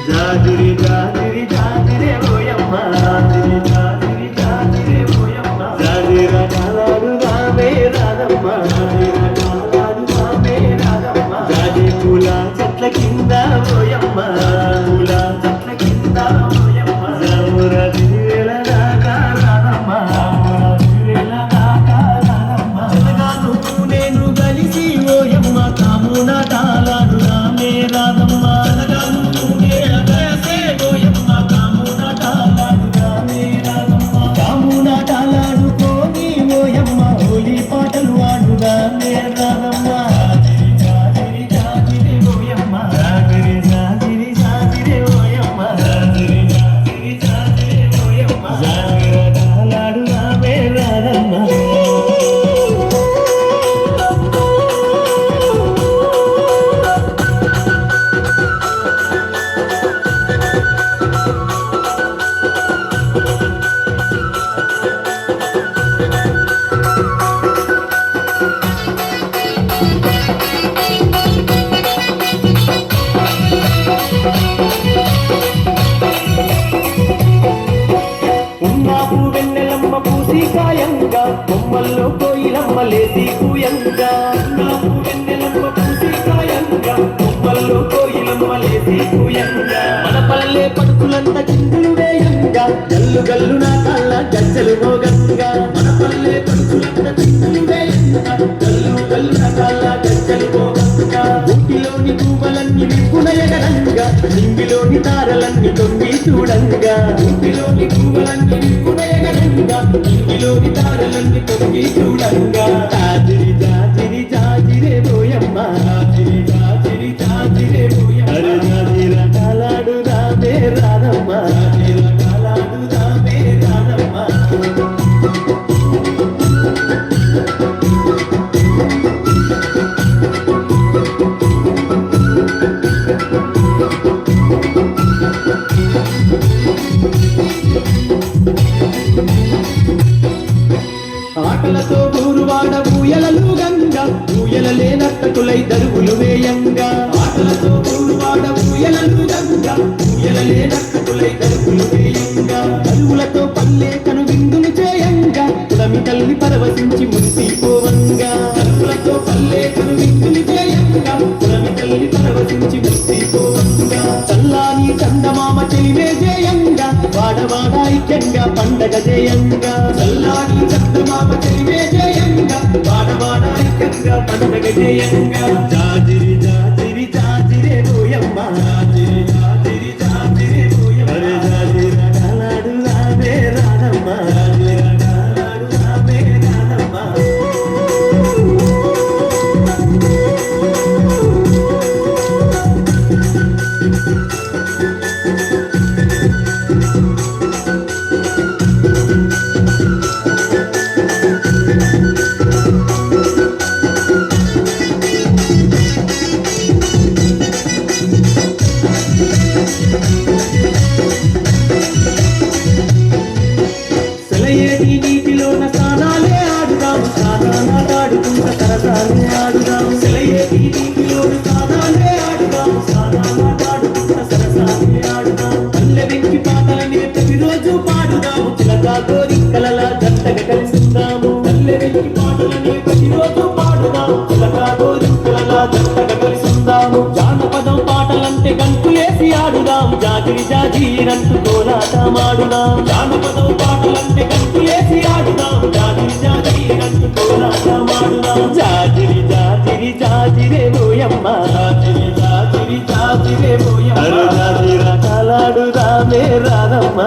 జాజిరి జాజిరి జాజిరే ఓయమ్మ జాజిరి జాజిరి జాజిరే ఓయమ్మ జాజిర కాలాడు రామే రాధమ్మ జాజిర కాలాడు రామే రాధమ్మ జాజి పూల చెట్ల కింద ఓయమ్మ పూల చెట్ల కింద ఓయమ్మ జాముర దివేల దాకా రాధమ్మ దివేల దాకా రాధమ్మ జనగాను నేను కలిసి ఓయమ్మ కామున తాలాడు రామే రాధమ్మ కాయంగా బొమ్మల్లో కోయిలమ్మ లేసి కూయంగా నాకు వెన్నెలమ్మ పూసి కాయంగా బొమ్మల్లో కోయిలమ్మ లేసి కూయంగా మన పల్లె పడుకులంత చిందులు వేయంగా గల్లు గల్లు నా కళ్ళ గజ్జలు మోగంగా మన పల్లె పడుకులంత చిందులు వేయంగా గల్లు గల్లు నా కళ్ళ గజ్జలు మోగంగా ఊటిలోని పూవలన్నీ విప్పునయగనంగా నింగిలోని తారలన్నీ తొంగి చూడంగా ఊటిలోని పూవలన్నీ విప్పునయగనంగా నింగిలోని తారలన్నీ తొంగి చూడంగా జాజిరి జాజిరి జాజిరే ఓయమ్మ జాజిరి జాజిరి జాజిరే ఓయమ్మ అరే జాజిర కాలాడు రామే రాధమ్మ జాజిర కాలాడు రామే రాధమ్మ ఆటలతో ఊరువాడ ఊయలలు గంగా ఊయలలే నర్తకులై దరువులు వేయంగా ఆటలతో ఊరువాడ ఊయలలు గంగా ఊయలలే నర్తకులై దరువులు వేయంగా దరువులతో పల్లె కను విందులు చేయంగా కులమి తల్లి పరవశించి మురిసిపోవంగా దరువులతో పల్లె కను విందులు చేయంగా కులమి తల్లి పరవశించి మురిసిపోవంగా చల్లాని చందమామ చెలివే చేయంగా వాడవాడ ఐక్యంగా పండగ చేయంగా చల్లాని చందమామ చెలివే చేయంగా వాడవాడ ఐక్యంగా పండగ చేయంగా జాజిరి జాజిరి జాజిరే ఓయమ్మ జాజిరి జాజిరి జాజిరే ఓయమ్మ అరే జాజిర కాలాడు రామే రాధమ్మ జాజిర కాలాడు రామే రాధమ్మ సెలయేటి నీటిలోన స్నానాలే ఆడుదాం స్నానాలాడుకుంట సరసాలే ఆడుదాం సెలయేటి నీటిలోన స్నానాలే ఆడుదాం స్నానాలాడుకుంట సరసాలే ఆడుదాం పల్లె వెంకి పాటలనే ప్రతిరోజు పాడుదాం చిలకా గోరింకలలా జంటగా కలిసిందాము పల్లె వెంకి పాటలనే ప్రతిరోజు పాడుదాం చిలకా గోరింకలలా జంటగా కలిసిందాము జానపదం పాటలంటే గంతులేసి ఆడుదాం జాజిరి జాజిరంటూ కోలాటమాడుదాం జానపదం పాటలంటే గంతులేసి ఆడుదాం జాజిరి జాజిరంటూ కోలాటమాడుదాం జాజిరి జాజిరి జాజిరే ఓయమ్మ జాజిరి జాజిరి జాజిరే ఓయమ్మ అరే జాజిర కాలాడు రామే రాధమ్మ